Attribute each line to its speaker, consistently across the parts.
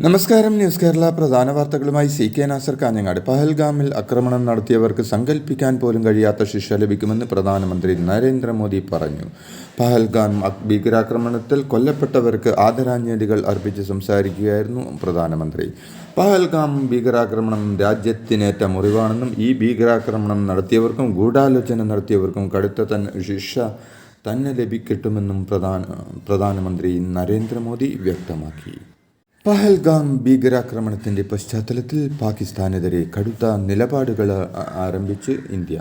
Speaker 1: നമസ്കാരം. ന്യൂസ് കേരള പ്രധാന വാർത്തകളുമായി CK നാസർ കാഞ്ഞങ്ങാട്. പഹൽഗാമിൽ ആക്രമണം നടത്തിയവർക്ക് സങ്കല്പിക്കാൻ പോലും കഴിയാത്ത ശിക്ഷ ലഭിക്കുമെന്ന് പ്രധാനമന്ത്രി നരേന്ദ്രമോദി പറഞ്ഞു. പഹൽഗാം ഭീകരാക്രമണത്തിൽ കൊല്ലപ്പെട്ടവർക്ക് ആദരാഞ്ജലികൾ അർപ്പിച്ച് സംസാരിക്കുകയായിരുന്നു പ്രധാനമന്ത്രി. പഹൽഗാം ഭീകരാക്രമണം രാജ്യത്തിനേറ്റ മുറിവാണെന്നും ഈ ഭീകരാക്രമണം നടത്തിയവർക്കും ഗൂഢാലോചന നടത്തിയവർക്കും കടുത്ത ശിക്ഷ തന്നെ ലഭിക്കട്ടുമെന്നും പ്രധാനമന്ത്രി നരേന്ദ്രമോദി വ്യക്തമാക്കി. പഹൽഗാം ഭീകരാക്രമണത്തിൻ്റെ പശ്ചാത്തലത്തിൽ പാകിസ്ഥാനെതിരെ കടുത്ത നിലപാടുകൾ ആരംഭിച്ച് ഇന്ത്യ.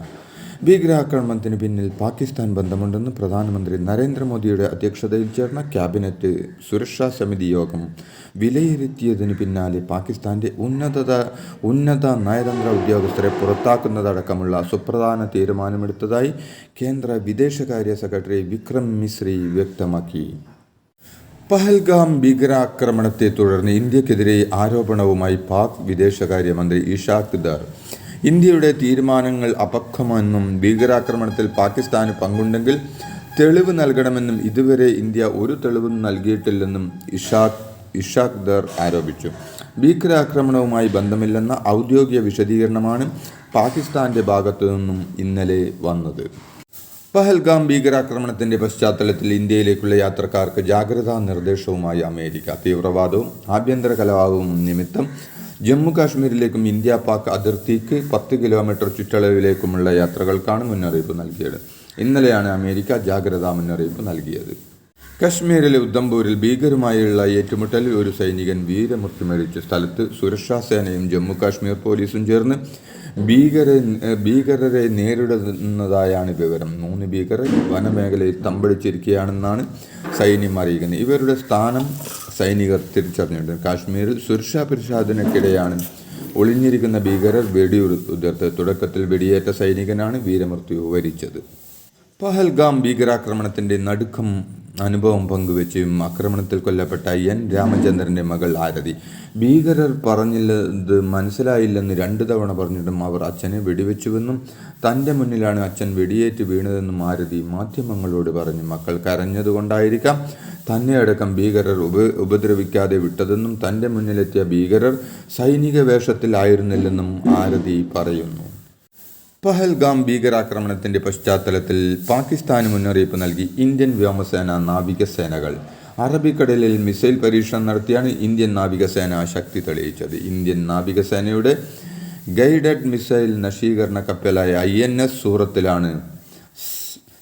Speaker 1: ഭീകരാക്രമണത്തിന് പിന്നിൽ പാകിസ്ഥാൻ ബന്ധമുണ്ടെന്ന് പ്രധാനമന്ത്രി നരേന്ദ്രമോദിയുടെ അധ്യക്ഷതയിൽ ചേർന്ന ക്യാബിനറ്റ് സുരക്ഷാ സമിതി യോഗം വിലയിരുത്തിയതിന് പിന്നാലെ പാകിസ്ഥാൻ്റെ ഉന്നത നയതന്ത്ര ഉദ്യോഗസ്ഥരെ പുറത്താക്കുന്നതടക്കമുള്ള സുപ്രധാന തീരുമാനമെടുത്തതായി കേന്ദ്ര വിദേശകാര്യ സെക്രട്ടറി വിക്രം മിശ്രി വ്യക്തമാക്കി. പഹൽഗാം ഭീകരാക്രമണത്തെ തുടർന്ന് ഇന്ത്യക്കെതിരെ ആരോപണവുമായി പാക് വിദേശകാര്യമന്ത്രി ഇഷാഖ് ദർ. ഇന്ത്യയുടെ തീരുമാനങ്ങൾ അപക്വമെന്നും ഭീകരാക്രമണത്തിൽ പാകിസ്ഥാന് പങ്കുണ്ടെങ്കിൽ തെളിവ് നൽകണമെന്നും ഇതുവരെ ഇന്ത്യ ഒരു തെളിവും നൽകിയിട്ടില്ലെന്നും ഇഷാഖ് ദർ ആരോപിച്ചു. ഭീകരാക്രമണവുമായി ബന്ധമില്ലെന്ന ഔദ്യോഗിക വിശദീകരണമാണ് പാകിസ്ഥാന്റെ ഭാഗത്തു നിന്നും ഇന്നലെ വന്നത്. പഹൽഗാം ഭീകരാക്രമണത്തിന്റെ പശ്ചാത്തലത്തിൽ ഇന്ത്യയിലേക്കുള്ള യാത്രക്കാർക്ക് ജാഗ്രതാ നിർദ്ദേശവുമായി അമേരിക്ക. തീവ്രവാദവും ആഭ്യന്തര കലാപവും നിമിത്തം ജമ്മു കാശ്മീരിലേക്കും ഇന്ത്യ പാക് അതിർത്തിക്ക് 10 കിലോമീറ്റർ ചുറ്റളവിലേക്കുമുള്ള യാത്രകൾക്കാണ് മുന്നറിയിപ്പ് നൽകിയത്. ഇന്നലെയാണ് അമേരിക്ക ജാഗ്രതാ മുന്നറിയിപ്പ് നൽകിയത്. കശ്മീരിലെ ഉദ്ധംപൂരിൽ ഭീകരമായുള്ള ഏറ്റുമുട്ടലിൽ ഒരു സൈനികൻ വീരമൃത്യു മരിച്ച സ്ഥലത്ത് സുരക്ഷാ സേനയും ജമ്മു കാശ്മീർ പോലീസും ചേർന്ന് ഭീകരരെ നേരിടുന്നതായാണ് വിവരം. 3 ഭീകരർ വനമേഖലയിൽ തമ്പടിച്ചിരിക്കുകയാണെന്നാണ് സൈന്യം അറിയിക്കുന്നത്. ഇവരുടെ സ്ഥാനം സൈനികർ തിരിച്ചറിഞ്ഞിട്ടുണ്ട്. കാശ്മീരിൽ സുരക്ഷാ പരിശോധനയ്ക്കിടെയാണ് ഒളിഞ്ഞിരിക്കുന്ന ഭീകരർ വെടിയുതിർത്തത്. തുടക്കത്തിൽ വെടിയേറ്റ സൈനികനാണ് വീരമൃത്യു വരിച്ചത്. പഹൽഗാം ഭീകരാക്രമണത്തിന്റെ നടുക്കം അനുഭവം പങ്കുവെച്ച് ആക്രമണത്തിൽ കൊല്ലപ്പെട്ട N രാമചന്ദ്രന്റെ മകൾ ആരതി. ഭീകരർ പറഞ്ഞത് മനസ്സിലായില്ലെന്ന് 2 തവണ പറഞ്ഞിട്ടും അവർ അച്ഛനെ വെടിവെച്ചുവെന്നും തൻ്റെ മുന്നിലാണ് അച്ഛൻ വെടിയേറ്റ് വീണതെന്നും ആരതി മാധ്യമങ്ങളോട് പറഞ്ഞു. മക്കൾ കരഞ്ഞതുകൊണ്ടായിരിക്കാം തന്നെ അടക്കം ഭീകരർ ഉപദ്രവിക്കാതെ വിട്ടതെന്നും തൻ്റെ മുന്നിലെത്തിയ ഭീകരർ സൈനിക വേഷത്തിലായിരുന്നില്ലെന്നും ആരതി പറയുന്നു. പഹൽഗാം ഭീകരാക്രമണത്തിന്റെ പശ്ചാത്തലത്തിൽ പാകിസ്ഥാന് മുന്നറിയിപ്പ് നൽകി ഇന്ത്യൻ വ്യോമസേന നാവികസേനകൾ. അറബിക്കടലിൽ മിസൈൽ പരീക്ഷണം നടത്തിയാണ് ഇന്ത്യൻ നാവികസേന ശക്തി തെളിയിച്ചത്. ഇന്ത്യൻ നാവികസേനയുടെ ഗൈഡഡ് മിസൈൽ നശീകരണ കപ്പലായ INS സൂറത്തിലാണ്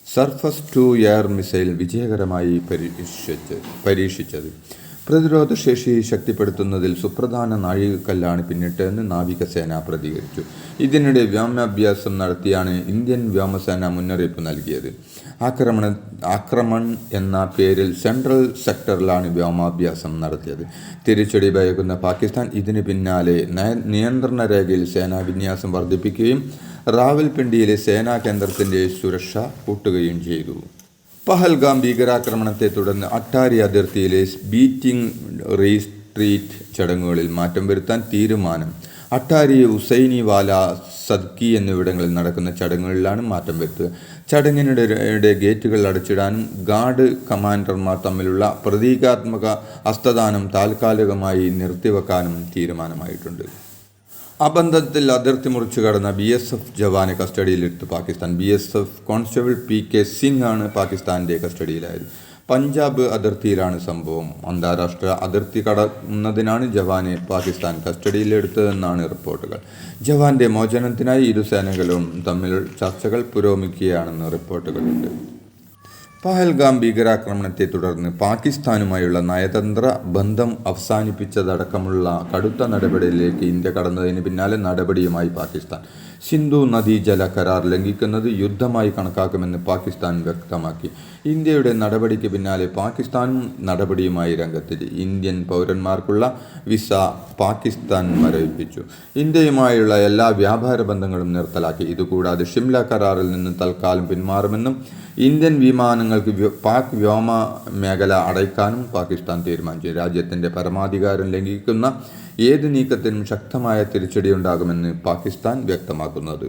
Speaker 1: സർഫസ് ടു എയർ മിസൈൽ വിജയകരമായി പരീക്ഷിച്ചത്. പ്രതിരോധശേഷി ശക്തിപ്പെടുത്തുന്നതിൽ സുപ്രധാന നാഴികക്കല്ലാണ് പിന്നിട്ടതെന്ന് നാവികസേന പ്രതികരിച്ചു. ഇതിനിടെ വ്യോമാഭ്യാസം നടത്തിയാണ് ഇന്ത്യൻ വ്യോമസേന മുന്നറിയിപ്പ് നൽകിയത്. ആക്രമൺ എന്ന പേരിൽ സെൻട്രൽ സെക്ടറിലാണ് വ്യോമാഭ്യാസം നടത്തിയത്. തിരിച്ചടി ഭയക്കുന്ന പാകിസ്ഥാൻ ഇതിന് പിന്നാലെ നിയന്ത്രണ രേഖയിൽ സേനാ വിന്യാസം വർദ്ധിപ്പിക്കുകയും റാവൽപിണ്ടിയിലെ സേനാ കേന്ദ്രത്തിന്റെ സുരക്ഷ കൂട്ടുകയും ചെയ്തു. പഹൽഗാം ഭീകരാക്രമണത്തെ തുടർന്ന് അട്ടാരി അതിർത്തിയിലെ ബീറ്റിംഗ് റീട്രീറ്റ് ചടങ്ങുകളിൽ മാറ്റം വരുത്താൻ തീരുമാനം. അട്ടാരി, ഹുസൈനിവാല, സദ്കി എന്നിവിടങ്ങളിൽ നടക്കുന്ന ചടങ്ങുകളിലാണ് മാറ്റം വരുത്തുക. ചടങ്ങിനിടെ ഗേറ്റുകൾ അടച്ചിടാനും ഗാർഡ് കമാൻഡർമാർ തമ്മിലുള്ള പ്രതീകാത്മക ഹസ്തദാനം താൽക്കാലികമായി നിർത്തിവെക്കാനും തീരുമാനമായിട്ടുണ്ട്. അബന്ധത്തിൽ അതിർത്തി മുറിച്ചു കടന്ന BSF ജവാനെ കസ്റ്റഡിയിലെടുത്ത് Pakistan. BSF constable PK Singh ആണ് പാകിസ്ഥാന്റെ കസ്റ്റഡിയിലായത്. പഞ്ചാബ് അതിർത്തിയിലാണ് സംഭവം. അന്താരാഷ്ട്ര അതിർത്തി കടന്നതിനാണ് ജവാനെ പാകിസ്ഥാൻ കസ്റ്റഡിയിലെടുത്തതെന്നാണ് റിപ്പോർട്ടുകൾ. ജവാന്റെ മോചനത്തിനായി ഇരു സേനകളും തമ്മിൽ ചർച്ചകൾ പുരോഗമിക്കുകയാണെന്ന് റിപ്പോർട്ടുകളുണ്ട്. പഹൽഗാം ഭീകരാക്രമണത്തെ തുടർന്ന് പാകിസ്ഥാനുമായുള്ള നയതന്ത്ര ബന്ധം അവസാനിപ്പിച്ചതടക്കമുള്ള കടുത്ത നടപടിയിലേക്ക് ഇന്ത്യ കടന്നതിന് പിന്നാലെ നടപടിയുമായി പാകിസ്ഥാൻ. സിന്ധു നദീജല കരാർ ലംഘിക്കുന്നത് യുദ്ധമായി കണക്കാക്കുമെന്ന് പാകിസ്ഥാൻ വ്യക്തമാക്കി. ഇന്ത്യയുടെ നടപടിക്ക് പിന്നാലെ പാകിസ്ഥാനും നടപടിയുമായി രംഗത്തെത്തി. ഇന്ത്യൻ പൗരന്മാർക്കുള്ള വിസ പാകിസ്ഥാൻ മരവിപ്പിച്ചു. ഇന്ത്യയുമായുള്ള എല്ലാ വ്യാപാര ബന്ധങ്ങളും നിർത്തലാക്കി. ഇതുകൂടാതെ ഷിംല കരാറിൽ നിന്ന് തൽക്കാലം പിന്മാറുമെന്നും ഇന്ത്യൻ വിമാനങ്ങൾക്ക് പാക് വ്യോമ മേഖല അടയ്ക്കാനും പാകിസ്ഥാൻ തീരുമാനിച്ചു. രാജ്യത്തിൻ്റെ പരമാധികാരം ലംഘിക്കുന്ന ഏത് നീക്കത്തിനും ശക്തമായ തിരിച്ചടിയുണ്ടാകുമെന്ന് പാകിസ്ഥാൻ വ്യക്തമാക്കുന്നത്.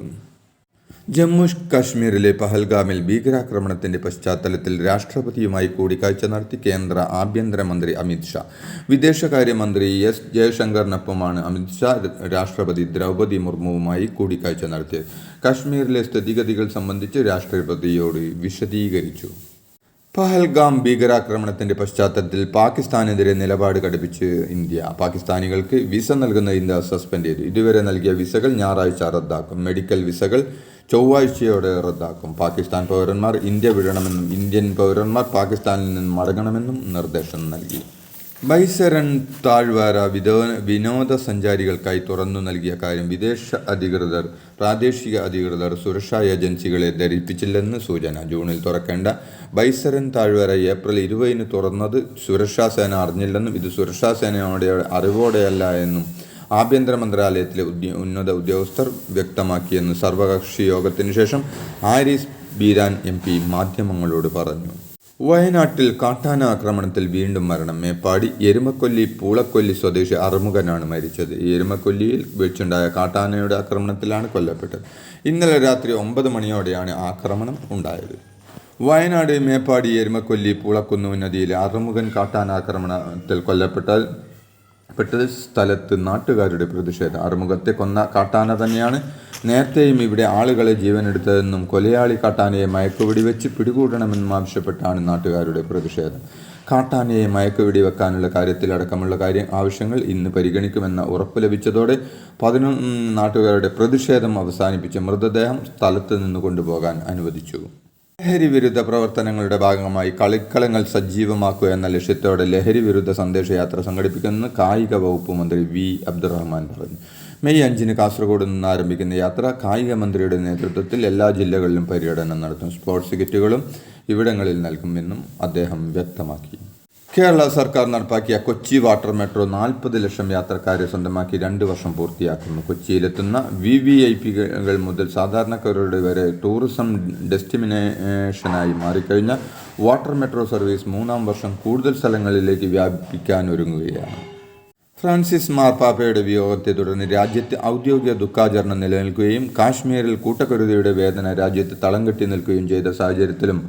Speaker 1: ജമ്മു കാശ്മീരിലെ പഹൽഗാമിൽ ഭീകരാക്രമണത്തിന്റെ പശ്ചാത്തലത്തിൽ രാഷ്ട്രപതിയുമായി കൂടിക്കാഴ്ച നടത്തി കേന്ദ്ര ആഭ്യന്തരമന്ത്രി അമിത് ഷാ. വിദേശകാര്യമന്ത്രി എസ് ജയശങ്കറിനൊപ്പമാണ് അമിത് ഷാ രാഷ്ട്രപതി ദ്രൗപദി മുർമുവുമായി കൂടിക്കാഴ്ച നടത്തിയത്. കാശ്മീരിലെ സ്ഥിതിഗതികൾ സംബന്ധിച്ച് രാഷ്ട്രപതിയോട് വിശദീകരിച്ചു. പഹൽഗാം ഭീകരാക്രമണത്തിന്റെ പശ്ചാത്തലത്തിൽ പാകിസ്ഥാനെതിരെ നിലപാട് കടുപ്പിച്ച് ഇന്ത്യ. പാകിസ്ഥാനികൾക്ക് വിസ നൽകുന്ന ഇന്ത്യ സസ്പെൻഡ് ചെയ്തു. ഇതുവരെ നൽകിയ വിസകൾ ഞായറാഴ്ച റദ്ദാക്കും. മെഡിക്കൽ വിസകൾ ചൊവ്വാഴ്ചയോടെ റദ്ദാക്കും. പാകിസ്ഥാൻ പൗരന്മാർ ഇന്ത്യ വിടണമെന്നും ഇന്ത്യൻ പൗരന്മാർ പാകിസ്ഥാനിൽ നിന്ന് മടങ്ങണമെന്നും നിർദ്ദേശം നൽകി. ബൈസരൺ താഴ്വാര വിനോദസഞ്ചാരികൾക്കായി തുറന്നു നൽകിയ കാര്യം പ്രാദേശിക അധികൃതർ സുരക്ഷാ ഏജൻസികളെ ധരിപ്പിച്ചില്ലെന്ന് സൂചന. ജൂണിൽ തുറക്കേണ്ട ബൈസരൺ താഴ്വാര ഏപ്രിൽ 20 തുറന്നത് സുരക്ഷാ സേന അറിഞ്ഞില്ലെന്നും ഇത് സുരക്ഷാ സേനയുടെ അറിവോടെയല്ല എന്നും ആഭ്യന്തര മന്ത്രാലയത്തിലെ ഉന്നത ഉദ്യോഗസ്ഥർ വ്യക്തമാക്കിയെന്ന് സർവകക്ഷി യോഗത്തിന് ശേഷം ഹാരിസ് ബീരാൻ MP മാധ്യമങ്ങളോട് പറഞ്ഞു. വയനാട്ടിൽ കാട്ടാന ആക്രമണത്തിൽ വീണ്ടും മരണം. മേപ്പാടി എരുമക്കൊല്ലി പൂളക്കൊല്ലി സ്വദേശി അറുമുഖനാണ് മരിച്ചത്. എരുമക്കൊല്ലിയിൽ വെച്ചുണ്ടായ കാട്ടാനയുടെ ആക്രമണത്തിലാണ് കൊല്ലപ്പെട്ടത്. ഇന്നലെ രാത്രി 9 മണിയോടെയാണ് ആക്രമണം ഉണ്ടായത്. വയനാട് മേപ്പാടി എരുമക്കൊല്ലി പൂളക്കുന്ന് നദിയിൽ അറുമുഖൻ കാട്ടാനാക്രമണത്തിൽ കൊല്ലപ്പെട്ട സ്ഥലത്ത് നാട്ടുകാരുടെ പ്രതിഷേധം. അറുമുഖത്തെ കൊന്ന കാട്ടാന തന്നെയാണ് നേരത്തെയും ഇവിടെ ആളുകളെ ജീവനെടുത്തതെന്നും കൊലയാളി കാട്ടാനയെ മയക്കുവെടി വെച്ച് പിടികൂടണമെന്നും ആവശ്യപ്പെട്ടാണ് നാട്ടുകാരുടെ പ്രതിഷേധം. കാട്ടാനയെ മയക്കുവെടി വെക്കാനുള്ള കാര്യത്തിലടക്കമുള്ള ആവശ്യങ്ങൾ ഇന്ന് പരിഗണിക്കുമെന്ന ഉറപ്പ് ലഭിച്ചതോടെ 11 നാട്ടുകാരുടെ പ്രതിഷേധം അവസാനിപ്പിച്ച് മൃതദേഹം സ്ഥലത്ത് നിന്ന് കൊണ്ടുപോകാൻ അനുവദിച്ചു. ലഹരി വിരുദ്ധ പ്രവർത്തനങ്ങളുടെ ഭാഗമായി കളിക്കളങ്ങൾ സജീവമാക്കുക എന്ന ലക്ഷ്യത്തോടെ ലഹരി വിരുദ്ധ സന്ദേശയാത്ര സംഘടിപ്പിക്കുമെന്ന് കായിക വകുപ്പ് മന്ത്രി V. അബ്ദുറഹ്മാൻ പറഞ്ഞു. മെയ് 5 കാസർഗോഡ് നിന്ന് ആരംഭിക്കുന്ന യാത്ര കായിക മന്ത്രിയുടെ നേതൃത്വത്തിൽ എല്ലാ ജില്ലകളിലും പര്യടനം നടത്തും. സ്പോർട്സ് കിറ്റുകളും ഇവിടങ്ങളിൽ നൽകുമെന്നും അദ്ദേഹം വ്യക്തമാക്കി. കേരള സർക്കാർ നടപ്പാക്കിയ കൊച്ചി വാട്ടർ മെട്രോ 40 ലക്ഷം യാത്രക്കാരെ സ്വന്തമാക്കി 2 വർഷം പൂർത്തിയാക്കുന്നു. കൊച്ചിയിലെത്തുന്ന VVIPകൾ മുതൽ സാധാരണക്കാരുടെ വരെ ടൂറിസം ഡെസ്റ്റിനേഷനായി മാറിക്കഴിഞ്ഞ വാട്ടർ മെട്രോ സർവീസ് 3-ാം വർഷം കൂടുതൽ സ്ഥലങ്ങളിലേക്ക് വ്യാപിപ്പിക്കാനൊരുങ്ങുകയാണ്. ഫ്രാൻസിസ് മാർപ്പാപ്പയുടെ വിയോഗത്തെ തുടർന്ന് രാജ്യത്ത് ഔദ്യോഗിക ദുഃഖാചരണം നിലനിൽക്കുകയും കാശ്മീരിൽ കൂട്ടക്കുരുതിയുടെ വേദന രാജ്യത്ത് തളം കെട്ടി നിൽക്കുകയും ചെയ്ത സാഹചര്യത്തിലും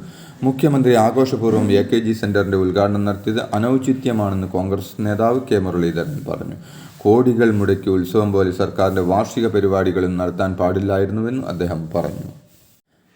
Speaker 1: മുഖ്യമന്ത്രി ആഘോഷപൂർവ്വം AKG സെന്ററിന്റെ ഉദ്ഘാടനം നടത്തിയത് അനൗചിത്യമാണെന്ന് കോൺഗ്രസ് നേതാവ് K. മുരളീധരൻ പറഞ്ഞു. കോടികൾ മുടക്കി ഉത്സവം പോലെ സർക്കാരിന്റെ വാർഷിക പരിപാടികളും നടത്താൻ പാടില്ലായിരുന്നുവെന്നും അദ്ദേഹം പറഞ്ഞു.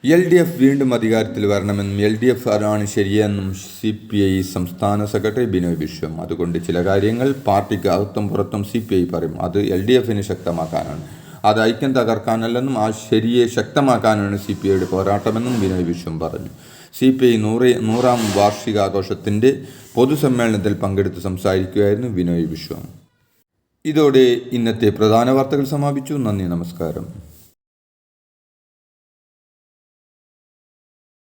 Speaker 1: LDF വീണ്ടും അധികാരത്തിൽ വരണമെന്നും LDF ആണ് ശരിയെന്നും CPI സംസ്ഥാന സെക്രട്ടറി ബിനോയ് വിശ്വം. അതുകൊണ്ട് ചില കാര്യങ്ങൾ പാർട്ടിക്ക് അകത്തും പുറത്തും CPI പറയും. അത് LDFന് ശക്തമാക്കാനാണ്, അത് ഐക്യം തകർക്കാനല്ലെന്നും ആ ശരിയെ ശക്തമാക്കാനാണ് CPIയുടെ പോരാട്ടമെന്നും ബിനോയ് വിശ്വം പറഞ്ഞു. CPI 100-ാം വാർഷികാഘോഷത്തിന്റെ പൊതുസമ്മേളനത്തിൽ പങ്കെടുത്ത് സംസാരിക്കുകയായിരുന്നു ബിനോയ് വിശ്വം. ഇതോടെ ഇന്നത്തെ പ്രധാന വാർത്തകൾ സമാപിച്ചു. നന്ദി, നമസ്കാരം.